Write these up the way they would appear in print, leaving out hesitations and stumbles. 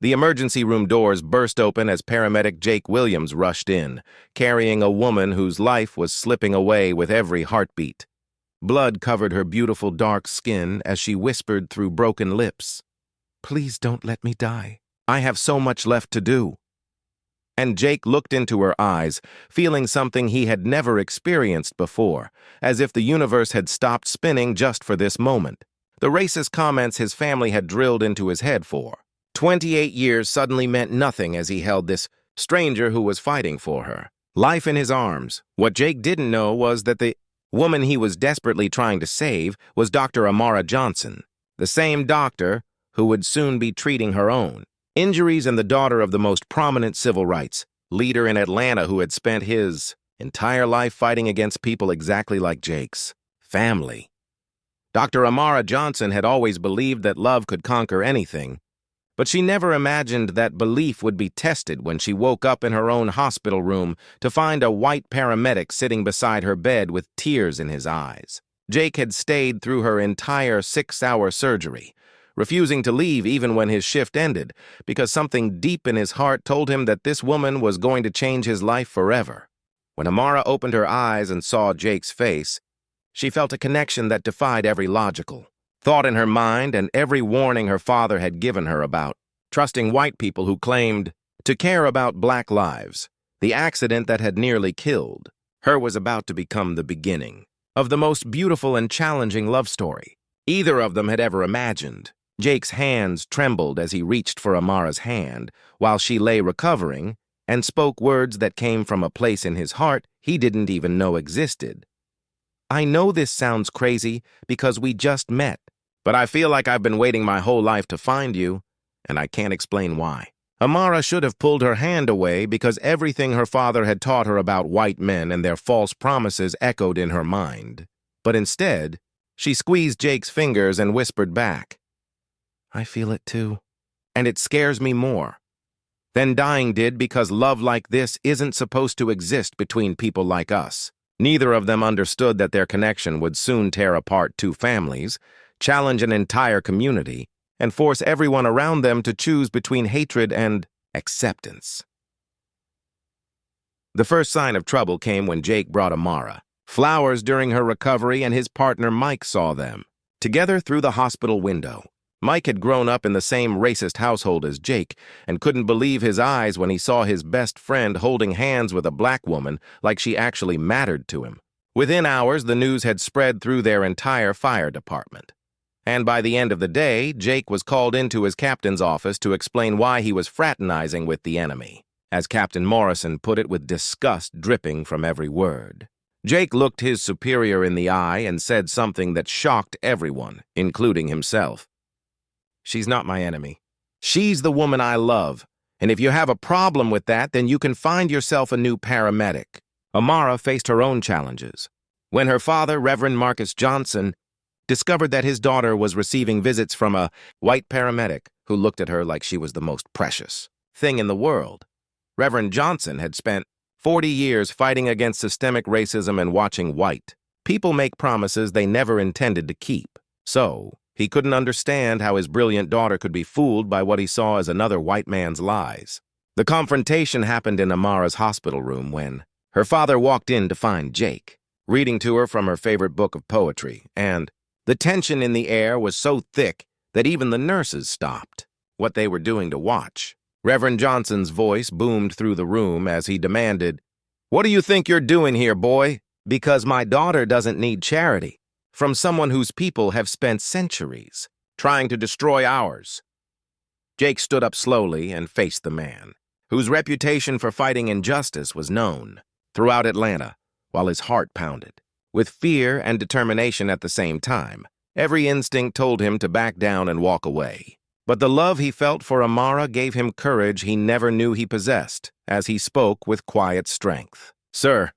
The emergency room doors burst open as paramedic Jake Williams rushed in, carrying a woman whose life was slipping away with every heartbeat. Blood covered her beautiful dark skin as she whispered through broken lips, "Please don't let me die. I have so much left to do." And Jake looked into her eyes, feeling something he had never experienced before, as if the universe had stopped spinning just for this moment. The racist comments his family had drilled into his head for 28 years suddenly meant nothing as he held this stranger who was fighting for her. Life in his arms. What Jake didn't know was that the woman he was desperately trying to save was Dr. Amara Johnson, the same doctor who would soon be treating her own injuries and the daughter of the most prominent civil rights leader in Atlanta who had spent his entire life fighting against people exactly like Jake's family. Dr. Amara Johnson had always believed that love could conquer anything, but she never imagined that belief would be tested when she woke up in her own hospital room to find a white paramedic sitting beside her bed with tears in his eyes. Jake had stayed through her entire 6-hour surgery, refusing to leave even when his shift ended, because something deep in his heart told him that this woman was going to change his life forever. When Amara opened her eyes and saw Jake's face, she felt a connection that defied every logical thought in her mind and every warning her father had given her about trusting white people who claimed to care about black lives. The accident that had nearly killed her was about to become the beginning of the most beautiful and challenging love story either of them had ever imagined. Jake's hands trembled as he reached for Amara's hand while she lay recovering and spoke words that came from a place in his heart he didn't even know existed. "I know this sounds crazy because we just met, but I feel like I've been waiting my whole life to find you, and I can't explain why." Amara should have pulled her hand away because everything her father had taught her about white men and their false promises echoed in her mind. But instead, she squeezed Jake's fingers and whispered back, "I feel it too, and it scares me more than dying did because love like this isn't supposed to exist between people like us." Neither of them understood that their connection would soon tear apart two families, challenge an entire community, and force everyone around them to choose between hatred and acceptance. The first sign of trouble came when Jake brought Amara flowers during her recovery, and his partner Mike saw them together through the hospital window. Mike had grown up in the same racist household as Jake and couldn't believe his eyes when he saw his best friend holding hands with a black woman like she actually mattered to him. Within hours, the news had spread through their entire fire department. And by the end of the day, Jake was called into his captain's office to explain why he was fraternizing with the enemy, as Captain Morrison put it with disgust dripping from every word. Jake looked his superior in the eye and said something that shocked everyone, including himself. "She's not my enemy. She's the woman I love, and if you have a problem with that, then you can find yourself a new paramedic." Amara faced her own challenges. When her father, Reverend Marcus Johnson, discovered that his daughter was receiving visits from a white paramedic who looked at her like she was the most precious thing in the world. Reverend Johnson had spent 40 years fighting against systemic racism and watching white people make promises they never intended to keep. So, he couldn't understand how his brilliant daughter could be fooled by what he saw as another white man's lies. The confrontation happened in Amara's hospital room when her father walked in to find Jake, reading to her from her favorite book of poetry, and the tension in the air was so thick that even the nurses stopped what they were doing to watch. Reverend Johnson's voice boomed through the room as he demanded, "What do you think you're doing here, boy? Because my daughter doesn't need charity from someone whose people have spent centuries trying to destroy ours." Jake stood up slowly and faced the man, whose reputation for fighting injustice was known throughout Atlanta, while his heart pounded. With fear and determination at the same time, every instinct told him to back down and walk away. But the love he felt for Amara gave him courage he never knew he possessed, as he spoke with quiet strength. "Sir,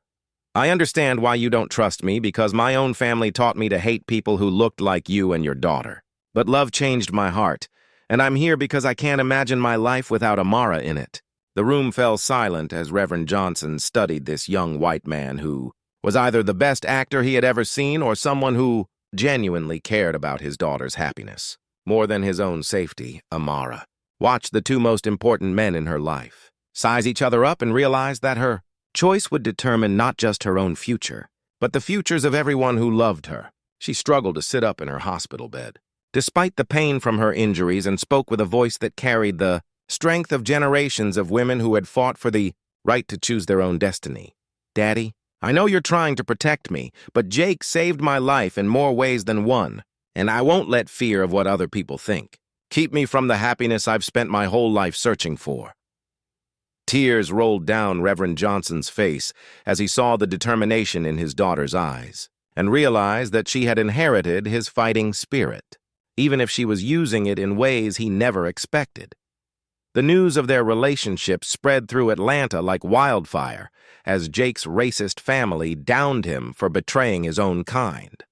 I understand why you don't trust me because my own family taught me to hate people who looked like you and your daughter. But love changed my heart, and I'm here because I can't imagine my life without Amara in it." The room fell silent as Reverend Johnson studied this young white man who was either the best actor he had ever seen or someone who genuinely cared about his daughter's happiness. More than his own safety, Amara watch the two most important men in her life size each other up and realize that her choice would determine not just her own future, but the futures of everyone who loved her. She struggled to sit up in her hospital bed, despite the pain from her injuries, and spoke with a voice that carried the strength of generations of women who had fought for the right to choose their own destiny. "Daddy, I know you're trying to protect me, but Jake saved my life in more ways than one, and I won't let fear of what other people think keep me from the happiness I've spent my whole life searching for." Tears rolled down Reverend Johnson's face as he saw the determination in his daughter's eyes, and realized that she had inherited his fighting spirit, even if she was using it in ways he never expected. The news of their relationship spread through Atlanta like wildfire as Jake's racist family downed him for betraying his own kind.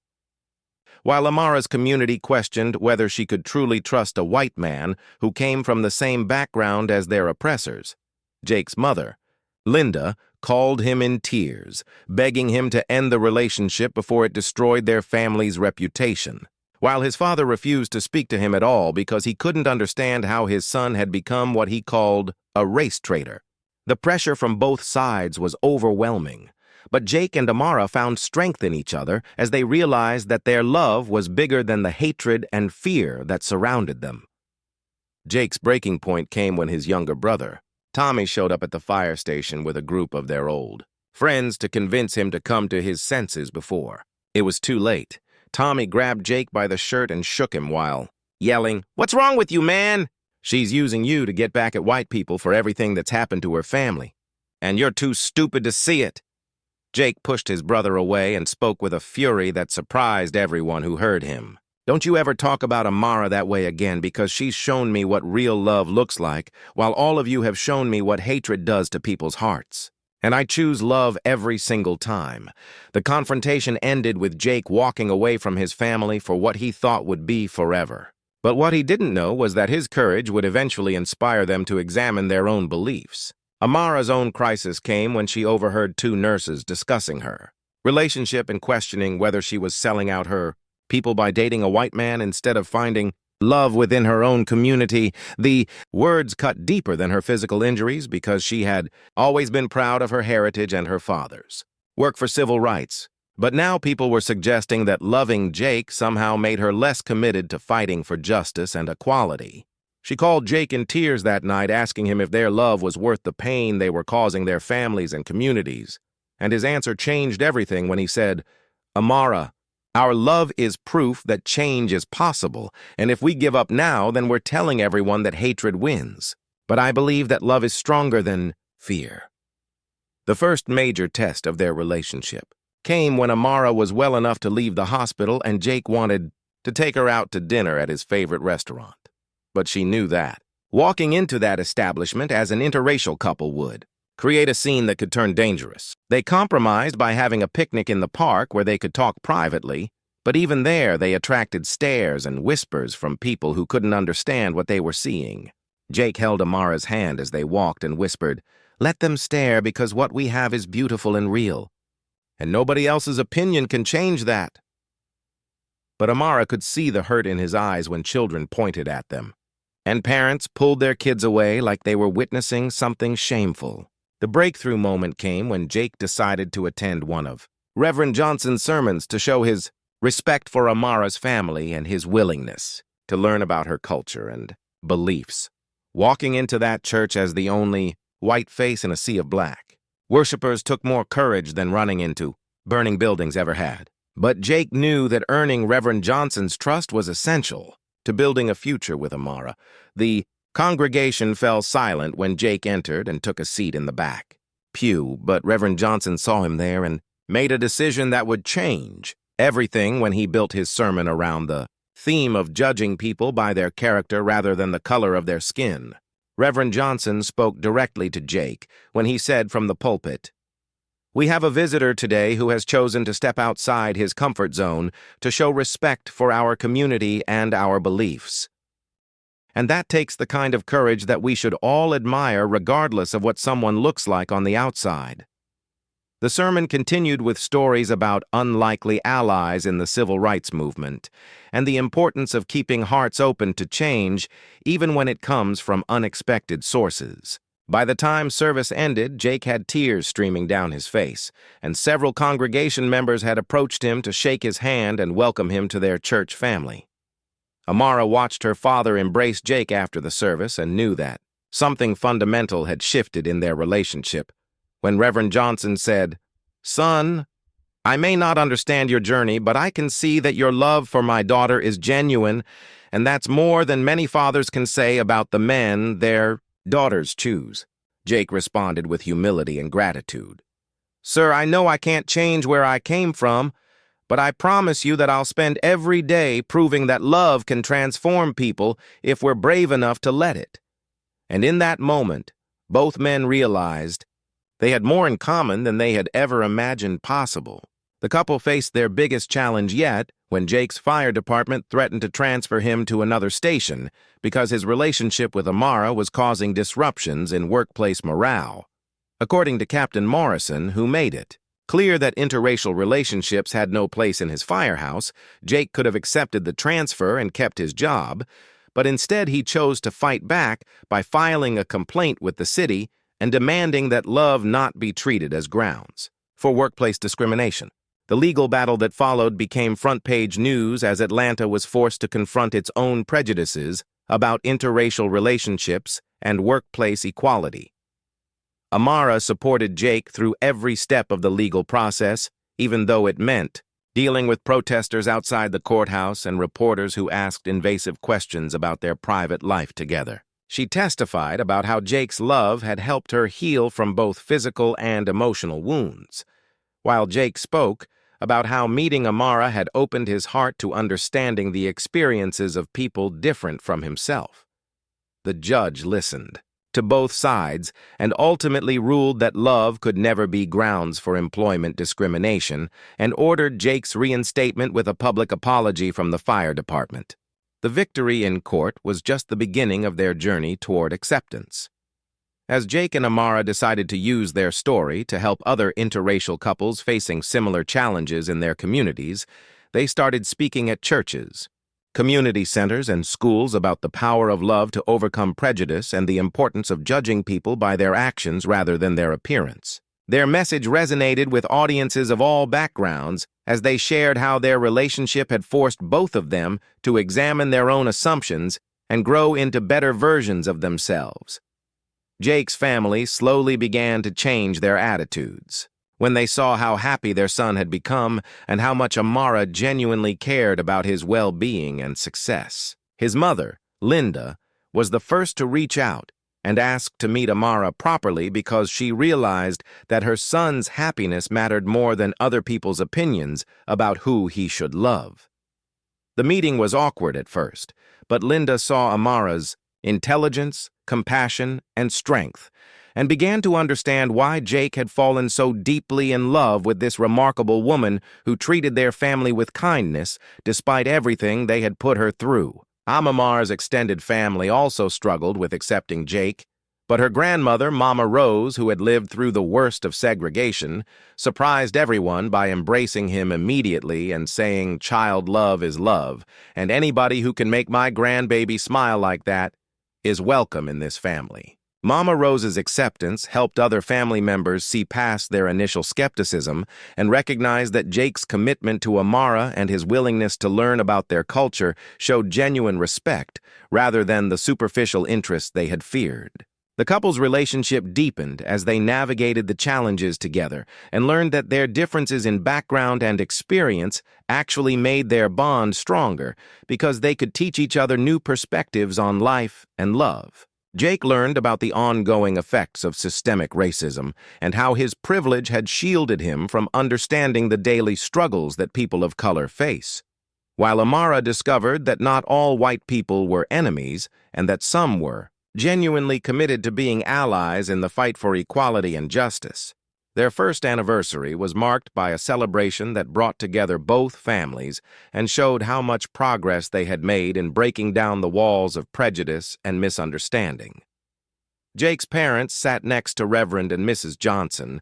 While Amara's community questioned whether she could truly trust a white man who came from the same background as their oppressors, Jake's mother, Linda, called him in tears, begging him to end the relationship before it destroyed their family's reputation, while his father refused to speak to him at all because he couldn't understand how his son had become what he called a race traitor. The pressure from both sides was overwhelming, but Jake and Amara found strength in each other as they realized that their love was bigger than the hatred and fear that surrounded them. Jake's breaking point came when his younger brother, Tommy, showed up at the fire station with a group of their old friends to convince him to come to his senses before it was too late. Tommy grabbed Jake by the shirt and shook him while yelling, "What's wrong with you, man? She's using you to get back at white people for everything that's happened to her family, and you're too stupid to see it." Jake pushed his brother away and spoke with a fury that surprised everyone who heard him. "Don't you ever talk about Amara that way again, because she's shown me what real love looks like, while all of you have shown me what hatred does to people's hearts. And I choose love every single time." The confrontation ended with Jake walking away from his family for what he thought would be forever. But what he didn't know was that his courage would eventually inspire them to examine their own beliefs. Amara's own crisis came when she overheard two nurses discussing her relationship and questioning whether she was selling out her people by dating a white man instead of finding love within her own community. The words cut deeper than her physical injuries because she had always been proud of her heritage and her father's work for civil rights. But now people were suggesting that loving Jake somehow made her less committed to fighting for justice and equality. She called Jake in tears that night, asking him if their love was worth the pain they were causing their families and communities. And his answer changed everything when he said, "Amara, our love is proof that change is possible, and if we give up now, then we're telling everyone that hatred wins. But I believe that love is stronger than fear." The first major test of their relationship came when Amara was well enough to leave the hospital and Jake wanted to take her out to dinner at his favorite restaurant. But she knew that walking into that establishment as an interracial couple would create a scene that could turn dangerous. They compromised by having a picnic in the park where they could talk privately, but even there they attracted stares and whispers from people who couldn't understand what they were seeing. Jake held Amara's hand as they walked and whispered, "Let them stare, because what we have is beautiful and real, and nobody else's opinion can change that." But Amara could see the hurt in his eyes when children pointed at them, and parents pulled their kids away like they were witnessing something shameful. The breakthrough moment came when Jake decided to attend one of Reverend Johnson's sermons to show his respect for Amara's family and his willingness to learn about her culture and beliefs. Walking into that church as the only white face in a sea of black, worshipers took more courage than running into burning buildings ever had. But Jake knew that earning Reverend Johnson's trust was essential to building a future with Amara. The congregation fell silent when Jake entered and took a seat in the back pew, but Reverend Johnson saw him there and made a decision that would change everything when he built his sermon around the theme of judging people by their character rather than the color of their skin. Reverend Johnson spoke directly to Jake when he said from the pulpit, "We have a visitor today who has chosen to step outside his comfort zone to show respect for our community and our beliefs. And that takes the kind of courage that we should all admire regardless of what someone looks like on the outside." The sermon continued with stories about unlikely allies in the civil rights movement and the importance of keeping hearts open to change even when it comes from unexpected sources. By the time service ended, Jake had tears streaming down his face, and several congregation members had approached him to shake his hand and welcome him to their church family. Amara watched her father embrace Jake after the service and knew that something fundamental had shifted in their relationship. When Reverend Johnson said, "Son, I may not understand your journey, but I can see that your love for my daughter is genuine, and that's more than many fathers can say about the men their daughters choose." Jake responded with humility and gratitude. "Sir, I know I can't change where I came from, but I promise you that I'll spend every day proving that love can transform people if we're brave enough to let it." And in that moment, both men realized they had more in common than they had ever imagined possible. The couple faced their biggest challenge yet when Jake's fire department threatened to transfer him to another station because his relationship with Amara was causing disruptions in workplace morale. According to Captain Morrison, who made it clear that interracial relationships had no place in his firehouse, Jake could have accepted the transfer and kept his job, but instead he chose to fight back by filing a complaint with the city and demanding that love not be treated as grounds for workplace discrimination. The legal battle that followed became front-page news as Atlanta was forced to confront its own prejudices about interracial relationships and workplace equality. Amara supported Jake through every step of the legal process, even though it meant dealing with protesters outside the courthouse and reporters who asked invasive questions about their private life together. She testified about how Jake's love had helped her heal from both physical and emotional wounds, while Jake spoke about how meeting Amara had opened his heart to understanding the experiences of people different from himself. The judge listened to both sides and ultimately ruled that love could never be grounds for employment discrimination and ordered Jake's reinstatement with a public apology from the fire department. The victory in court was just the beginning of their journey toward acceptance. As Jake and Amara decided to use their story to help other interracial couples facing similar challenges in their communities, they started speaking at churches, community centers, and schools about the power of love to overcome prejudice and the importance of judging people by their actions rather than their appearance. Their message resonated with audiences of all backgrounds as they shared how their relationship had forced both of them to examine their own assumptions and grow into better versions of themselves. Jake's family slowly began to change their attitudes when they saw how happy their son had become and how much Amara genuinely cared about his well-being and success. His mother, Linda, was the first to reach out and ask to meet Amara properly because she realized that her son's happiness mattered more than other people's opinions about who he should love. The meeting was awkward at first, but Linda saw Amara's intelligence, compassion, and strength, and began to understand why Jake had fallen so deeply in love with this remarkable woman who treated their family with kindness despite everything they had put her through. Amara's extended family also struggled with accepting Jake, but her grandmother, Mama Rose, who had lived through the worst of segregation, surprised everyone by embracing him immediately and saying, "Child love is love, and anybody who can make my grandbaby smile like that is welcome in this family." Mama Rose's acceptance helped other family members see past their initial skepticism and recognize that Jake's commitment to Amara and his willingness to learn about their culture showed genuine respect rather than the superficial interest they had feared. The couple's relationship deepened as they navigated the challenges together and learned that their differences in background and experience actually made their bond stronger because they could teach each other new perspectives on life and love. Jake learned about the ongoing effects of systemic racism and how his privilege had shielded him from understanding the daily struggles that people of color face, while Amara discovered that not all white people were enemies and that some were genuinely committed to being allies in the fight for equality and justice. Their first anniversary was marked by a celebration that brought together both families and showed how much progress they had made in breaking down the walls of prejudice and misunderstanding. Jake's parents sat next to Reverend and Mrs. Johnson,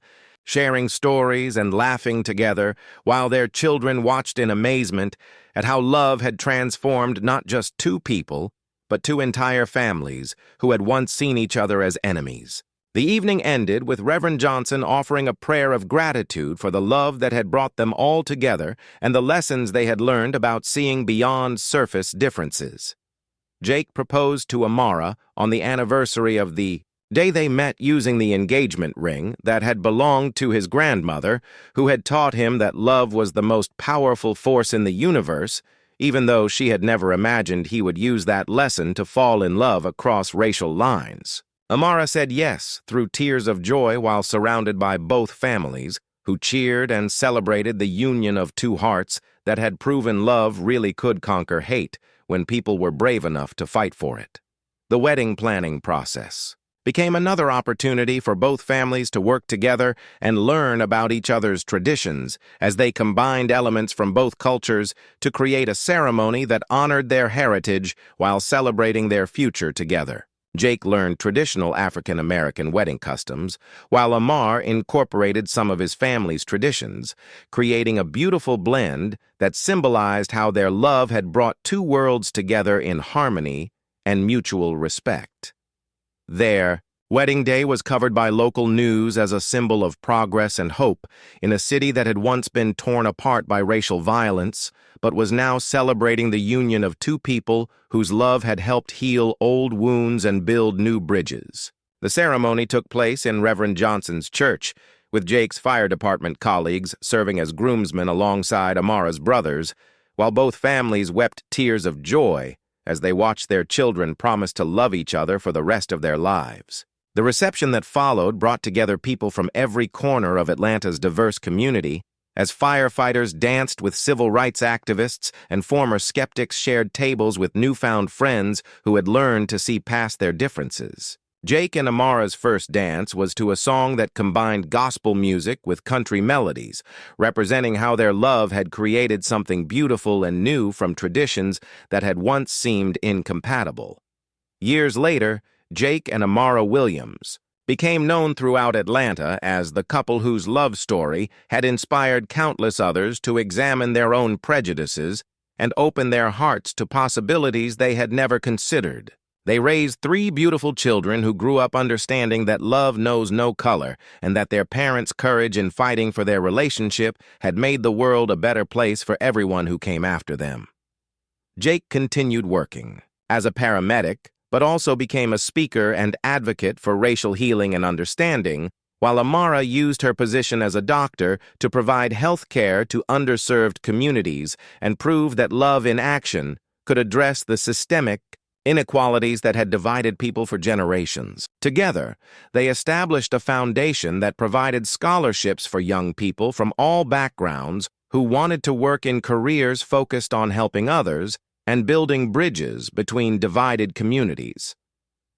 sharing stories and laughing together while their children watched in amazement at how love had transformed not just two people, but two entire families who had once seen each other as enemies. The evening ended with Reverend Johnson offering a prayer of gratitude for the love that had brought them all together and the lessons they had learned about seeing beyond surface differences. Jake proposed to Amara on the anniversary of the day they met using the engagement ring that had belonged to his grandmother, who had taught him that love was the most powerful force in the universe, even though she had never imagined he would use that lesson to fall in love across racial lines. Amara said yes through tears of joy while surrounded by both families, who cheered and celebrated the union of two hearts that had proven love really could conquer hate when people were brave enough to fight for it. The wedding planning process became another opportunity for both families to work together and learn about each other's traditions as they combined elements from both cultures to create a ceremony that honored their heritage while celebrating their future together. Jake learned traditional African-American wedding customs, while Amar incorporated some of his family's traditions, creating a beautiful blend that symbolized how their love had brought two worlds together in harmony and mutual respect. Their wedding day was covered by local news as a symbol of progress and hope in a city that had once been torn apart by racial violence, but was now celebrating the union of two people whose love had helped heal old wounds and build new bridges. The ceremony took place in Reverend Johnson's church, with Jake's fire department colleagues serving as groomsmen alongside Amara's brothers, while both families wept tears of joy as they watched their children promise to love each other for the rest of their lives. The reception that followed brought together people from every corner of Atlanta's diverse community, as firefighters danced with civil rights activists and former skeptics shared tables with newfound friends who had learned to see past their differences. Jake and Amara's first dance was to a song that combined gospel music with country melodies, representing how their love had created something beautiful and new from traditions that had once seemed incompatible. Years later, Jake and Amara Williams became known throughout Atlanta as the couple whose love story had inspired countless others to examine their own prejudices and open their hearts to possibilities they had never considered. They raised three beautiful children who grew up understanding that love knows no color and that their parents' courage in fighting for their relationship had made the world a better place for everyone who came after them. Jake continued working as a paramedic, but also became a speaker and advocate for racial healing and understanding, while Amara used her position as a doctor to provide health care to underserved communities and prove that love in action could address the systemic inequalities that had divided people for generations. Together, they established a foundation that provided scholarships for young people from all backgrounds who wanted to work in careers focused on helping others and building bridges between divided communities.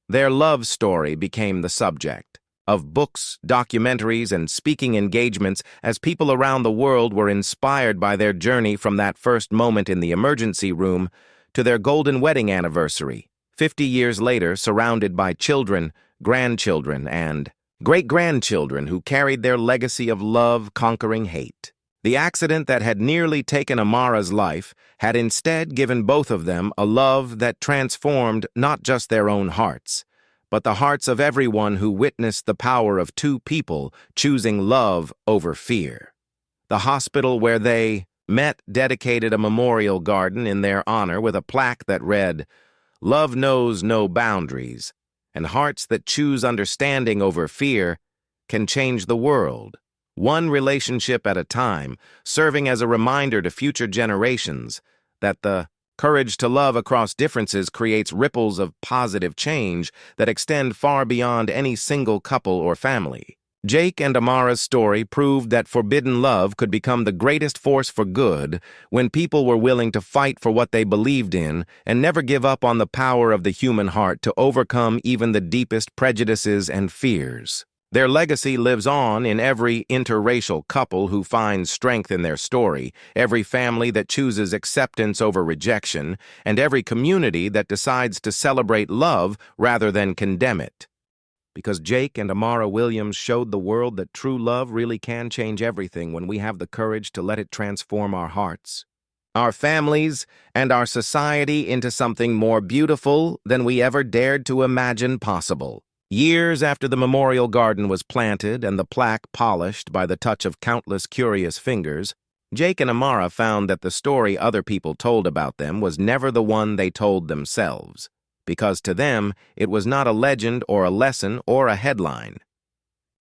Their love story became the subject of books, documentaries, and speaking engagements as people around the world were inspired by their journey from that first moment in the emergency room to their golden wedding anniversary, 50 years later, surrounded by children, grandchildren, and great-grandchildren who carried their legacy of love conquering hate. The accident that had nearly taken Amara's life had instead given both of them a love that transformed not just their own hearts, but the hearts of everyone who witnessed the power of two people choosing love over fear. The hospital where they met dedicated a memorial garden in their honor with a plaque that read, "Love knows no boundaries, and hearts that choose understanding over fear can change the world, one relationship at a time, serving as a reminder to future generations that the courage to love across differences creates ripples of positive change that extend far beyond any single couple or family." Jake and Amara's story proved that forbidden love could become the greatest force for good when people were willing to fight for what they believed in and never give up on the power of the human heart to overcome even the deepest prejudices and fears. Their legacy lives on in every interracial couple who finds strength in their story, every family that chooses acceptance over rejection, and every community that decides to celebrate love rather than condemn it. because Jake and Amara Williams showed the world that true love really can change everything when we have the courage to let it transform our hearts, our families, and our society into something more beautiful than we ever dared to imagine possible. Years after the memorial garden was planted and the plaque polished by the touch of countless curious fingers, Jake and Amara found that the story other people told about them was never the one they told themselves, because to them it was not a legend or a lesson or a headline.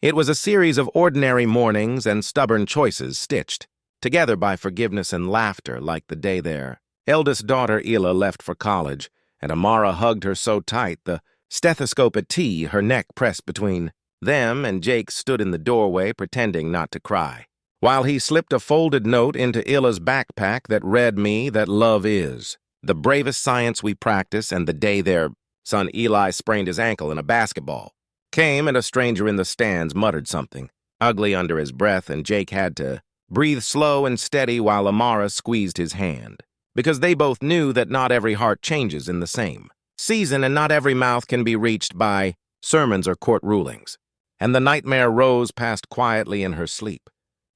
It was a series of ordinary mornings and stubborn choices stitched together by forgiveness and laughter, like the day their eldest daughter Ila left for college, and Amara hugged her so tight the stethoscope at tea, her neck pressed between them, and Jake stood in the doorway pretending not to cry, while he slipped a folded note into Ila's backpack that read me that love is the bravest science we practice, and the day their son Eli sprained his ankle in a basketball came and a stranger in the stands muttered something ugly under his breath, and Jake had to breathe slow and steady while Amara squeezed his hand, because they both knew that not every heart changes in the same season, and not every mouth can be reached by sermons or court rulings. And the nightmare Rose passed quietly in her sleep,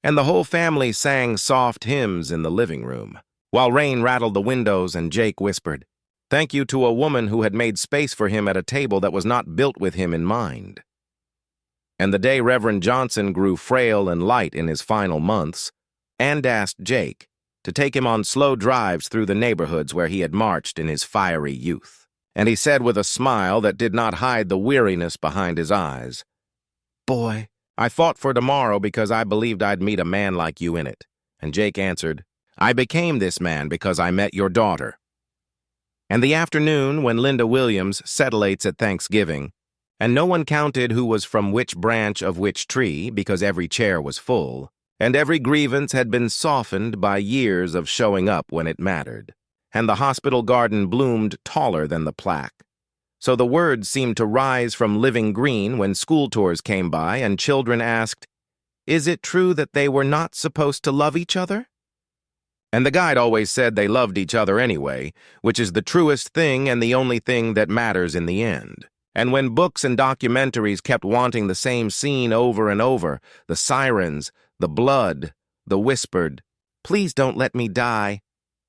and the whole family sang soft hymns in the living room, while rain rattled the windows and Jake whispered, "Thank you to a woman who had made space for him at a table that was not built with him in mind." And the day Reverend Johnson grew frail and light in his final months, and asked Jake to take him on slow drives through the neighborhoods where he had marched in his fiery youth. And he said with a smile that did not hide the weariness behind his eyes, "Boy, I fought for tomorrow because I believed I'd meet a man like you in it." And Jake answered, "I became this man because I met your daughter." And the afternoon when Linda Williams setilates at Thanksgiving, and no one counted who was from which branch of which tree because every chair was full, and every grievance had been softened by years of showing up when it mattered, and the hospital garden bloomed taller than the plaque. So the words seemed to rise from living green when school tours came by and children asked, "Is it true that they were not supposed to love each other?" And the guide always said they loved each other anyway, which is the truest thing and the only thing that matters in the end. And when books and documentaries kept wanting the same scene over and over, the sirens, the blood, the whispered, "Please don't let me die,"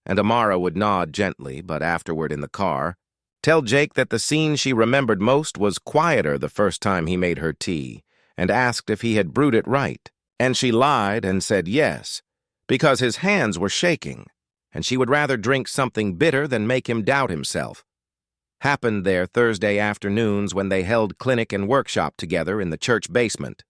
and Amara would nod gently, but afterward in the car, tell Jake that the scene she remembered most was quieter the first time he made her tea, and asked if he had brewed it right, and she lied and said yes, because his hands were shaking, and she would rather drink something bitter than make him doubt himself. Happened there Thursday afternoons when they held clinic and workshop together in the church basement.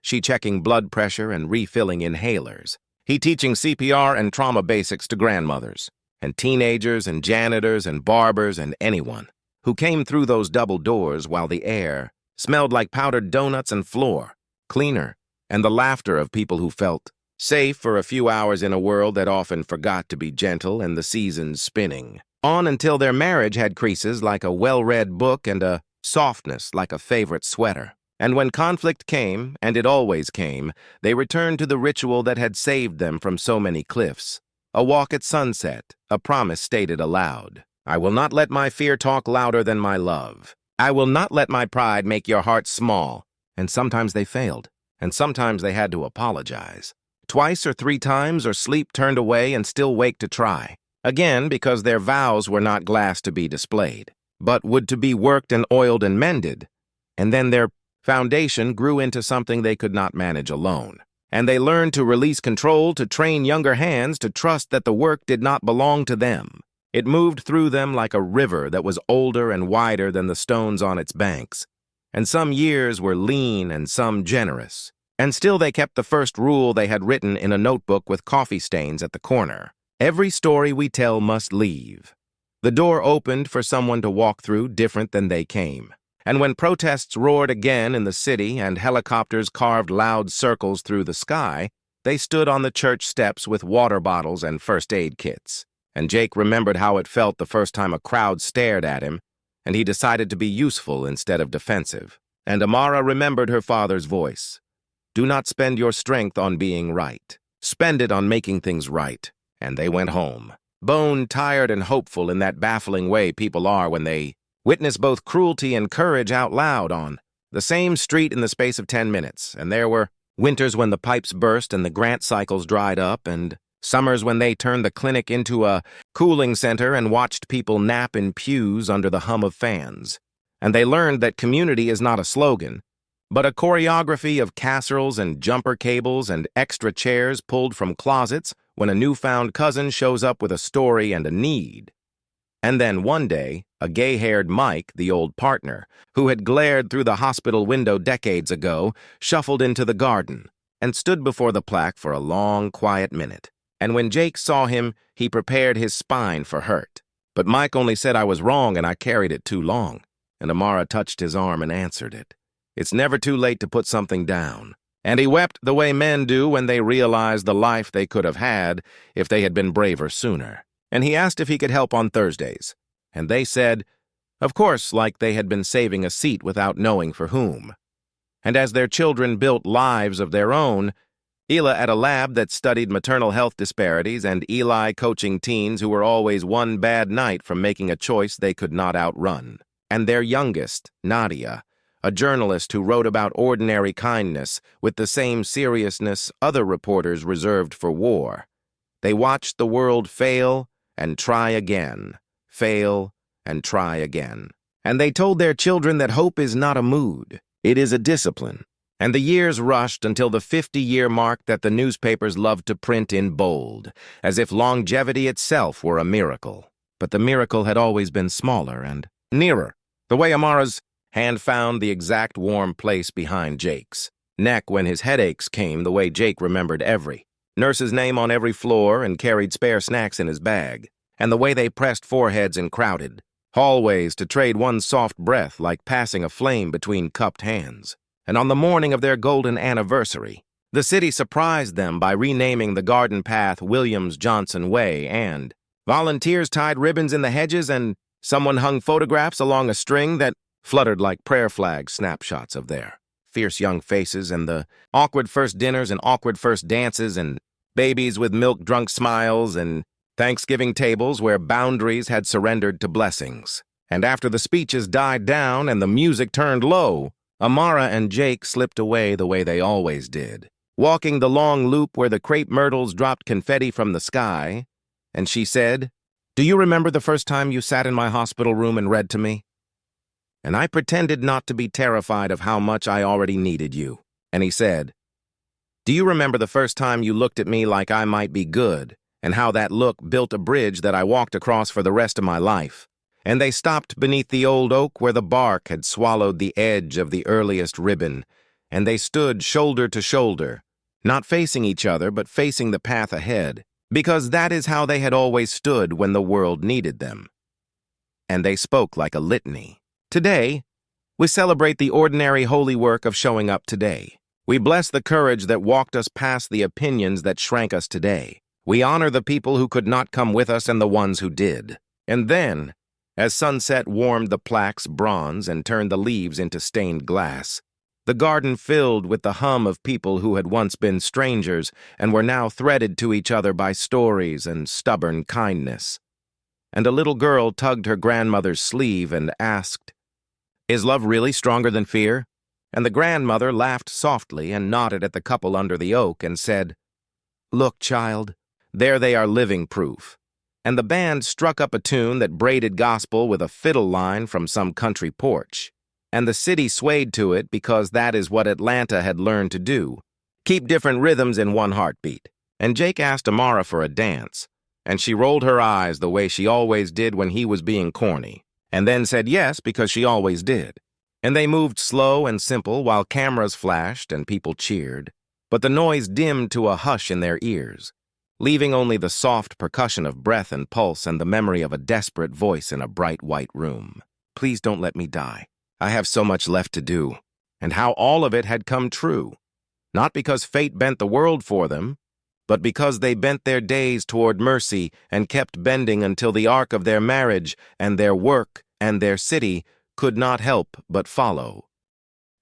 She checking blood pressure and refilling inhalers. He teaching CPR and trauma basics to grandmothers, and teenagers and janitors and barbers and anyone who came through those double doors while the air smelled like powdered donuts and floor, cleaner, and the laughter of people who felt safe for a few hours in a world that often forgot to be gentle and the seasons spinning on until their marriage had creases like a well-read book and a softness like a favorite sweater. And when conflict came, and it always came, they returned to the ritual that had saved them from so many cliffs. A walk at sunset, a promise stated aloud. "I will not let my fear talk louder than my love. I will not let my pride make your heart small." And sometimes they failed, and sometimes they had to apologize. Twice or three times, or sleep turned away and still wake to try. Again, because their vows were not glass to be displayed, but would to be worked and oiled and mended. And then their foundation grew into something they could not manage alone. And they learned to release control, to train younger hands, to trust that the work did not belong to them. It moved through them like a river that was older and wider than the stones on its banks. And some years were lean and some generous. And still they kept the first rule they had written in a notebook with coffee stains at the corner. Every story we tell must leave. The door opened for someone to walk through different than they came. And when protests roared again in the city and helicopters carved loud circles through the sky, they stood on the church steps with water bottles and first aid kits. And Jake remembered how it felt the first time a crowd stared at him, and he decided to be useful instead of defensive. And Amara remembered her father's voice. "Do not spend your strength on being right. Spend it on making things right." And they went home, bone tired and hopeful in that baffling way people are when they witness both cruelty and courage out loud on The same street in the space of 10 minutes, and there were winters when the pipes burst and the grant cycles dried up, and summers when they turned the clinic into a cooling center and watched people nap in pews under the hum of fans. And they learned that community is not a slogan, but a choreography of casseroles and jumper cables and extra chairs pulled from closets when a newfound cousin shows up with a story and a need. And then one day, a gay-haired Mike, the old partner, who had glared through the hospital window decades ago, shuffled into the garden and stood before the plaque for a long, quiet minute. And when Jake saw him, he prepared his spine for hurt. But Mike only said I was wrong and I carried it too long. And Amara touched his arm and answered it. It's never too late to put something down. And he wept the way men do when they realize the life they could have had if they had been braver sooner. And he asked if he could help on Thursdays. And they said, of course, like they had been saving a seat without knowing for whom. And as their children built lives of their own, Ela at a lab that studied maternal health disparities and Eli coaching teens who were always one bad night from making a choice they could not outrun. And their youngest, Nadia, a journalist who wrote about ordinary kindness with the same seriousness other reporters reserved for war. They watched the world fail and try again, fail and try again. And they told their children that hope is not a mood, it is a discipline. And the years rushed until the 50-year mark that the newspapers loved to print in bold, as if longevity itself were a miracle. But the miracle had always been smaller and nearer, the way Amara's hand found the exact warm place behind Jake's neck when his headaches came, the way Jake remembered every nurse's name on every floor and carried spare snacks in his bag, and the way they pressed foreheads in crowded hallways to trade one soft breath like passing a flame between cupped hands. And on the morning of their golden anniversary, the city surprised them by renaming the garden path Williams Johnson Way, and volunteers tied ribbons in the hedges and someone hung photographs along a string that fluttered like prayer flag snapshots of their fierce young faces and the awkward first dinners and awkward first dances and babies with milk-drunk smiles and Thanksgiving tables where boundaries had surrendered to blessings. And after the speeches died down and the music turned low, Amara and Jake slipped away the way they always did, walking the long loop where the crepe myrtles dropped confetti from the sky, and she said, "Do you remember the first time you sat in my hospital room and read to me?" And I pretended not to be terrified of how much I already needed you. And he said, "Do you remember the first time you looked at me like I might be good, and how that look built a bridge that I walked across for the rest of my life?" And they stopped beneath the old oak where the bark had swallowed the edge of the earliest ribbon, and they stood shoulder to shoulder, not facing each other but facing the path ahead, because that is how they had always stood when the world needed them. And they spoke like a litany. Today, we celebrate the ordinary holy work of showing up today. We bless the courage that walked us past the opinions that shrank us today. We honor the people who could not come with us and the ones who did. And then, as sunset warmed the plaque's bronze and turned the leaves into stained glass, the garden filled with the hum of people who had once been strangers and were now threaded to each other by stories and stubborn kindness. And a little girl tugged her grandmother's sleeve and asked, "Is love really stronger than fear?" And the grandmother laughed softly and nodded at the couple under the oak and said, "Look, child, there they are living proof." And the band struck up a tune that braided gospel with a fiddle line from some country porch. And the city swayed to it because that is what Atlanta had learned to do, keep different rhythms in one heartbeat. And Jake asked Amara for a dance, and she rolled her eyes the way she always did when he was being corny, and then said yes because she always did. And they moved slow and simple while cameras flashed and people cheered, but the noise dimmed to a hush in their ears, leaving only the soft percussion of breath and pulse and the memory of a desperate voice in a bright white room. "Please don't let me die. I have so much left to do." And how all of it had come true, not because fate bent the world for them, but because they bent their days toward mercy and kept bending until the arc of their marriage and their work and their city could not help but follow.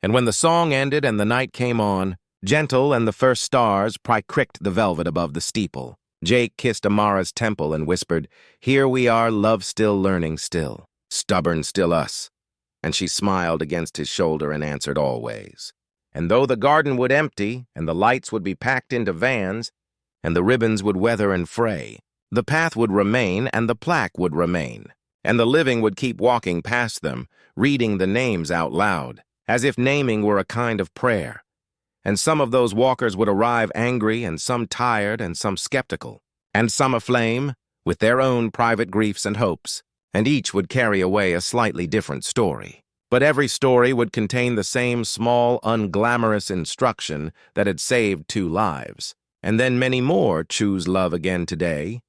And when the song ended and the night came on, gentle and the first stars pricked the velvet above the steeple, Jake kissed Amara's temple and whispered, "Here we are, love still learning still, stubborn still us." And she smiled against his shoulder and answered, always. And though the garden would empty, and the lights would be packed into vans, and the ribbons would weather and fray, the path would remain and the plaque would remain, and the living would keep walking past them, reading the names out loud, as if naming were a kind of prayer. And some of those walkers would arrive angry, and some tired, and some skeptical, and some aflame, with their own private griefs and hopes, and each would carry away a slightly different story. But every story would contain the same small, unglamorous instruction that had saved 2 lives. And then many more choose love again today.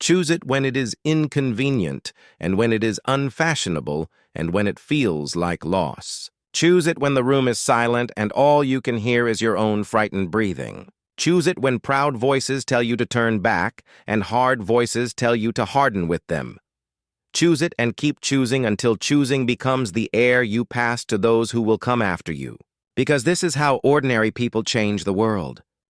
Choose it when it is inconvenient, and when it is unfashionable, and when it feels like loss. Choose it when the room is silent and all you can hear is your own frightened breathing. Choose it when proud voices tell you to turn back and hard voices tell you to harden with them. Choose it and keep choosing until choosing becomes the air you pass to those who will come after you. Because this is how ordinary people change the world.